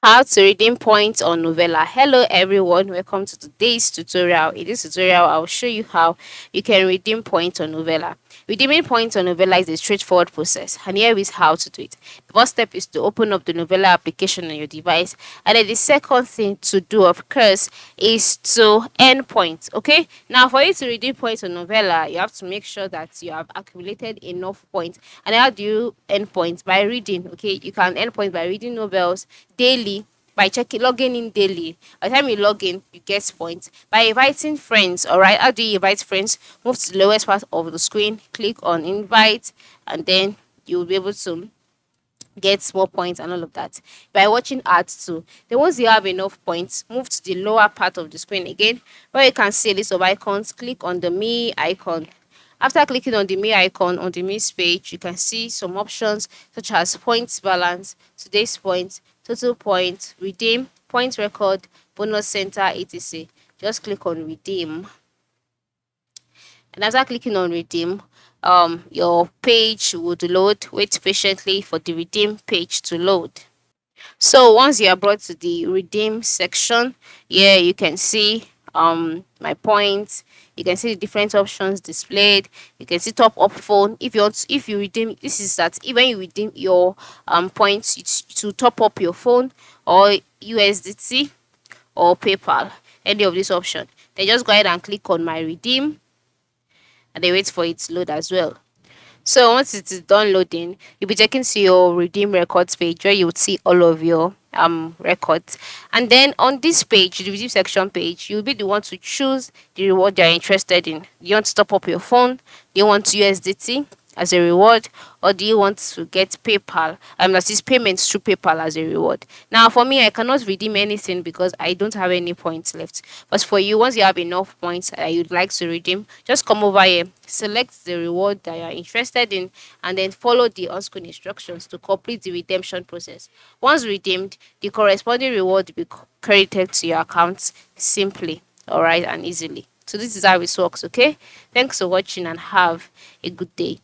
How to redeem points on Novelah. Hello everyone, welcome to today's tutorial. In this tutorial, I'll show you how you can redeem points on Novelah. Redeeming points on Novelah is a straightforward process, and here is how to do it. The first step is to open up the Novelah application on your device, and then the second thing to do, of course, is to earn points. Okay, now for you to redeem points on Novelah, you have to make sure that you have accumulated enough points. And how do you earn points? By reading. Okay, you can earn points by reading novels daily, by checking logging in daily. By the time you log in, you get points. By inviting friends, alright. How do you invite friends? Move to the lowest part of the screen, click on invite, and then you'll be able to get more points and all of that. By watching ads too. Then once you have enough points, move to the lower part of the screen again, where you can see a list of icons. Click on the me icon. After clicking on the me icon on the Miss page, you can see some options such as points balance, today's points, total points, redeem, points record, bonus center, etc. Just click on redeem. And after clicking on redeem, your page would load. Wait patiently for the redeem page to load. So once you are brought to the redeem section, here you can see my points. You can see the different options displayed. You can see top up phone. If you redeem, this is that when you redeem your points, it's to top up your phone or USDT or PayPal, any of this option. Then just go ahead and click on my redeem, and then wait for it to load as well. So once it is done loading, you'll be taken to your redeem records page where you would see all of your records. And then on this page, the redeem section page, you'll be the one to choose the reward you're interested in. Do you want to top up your phone? Do you want USDT as a reward, or do you want to get PayPal? That is payments through PayPal as a reward. Now for me, I cannot redeem anything because I don't have any points left. But for you, once you have enough points that you'd like to redeem, just come over here, select the reward that you're interested in, and then follow the on-screen instructions to complete the redemption process. Once redeemed, the corresponding reward will be credited to your account simply, all right, and easily. So this is how it works. Okay, thanks for watching and have a good day.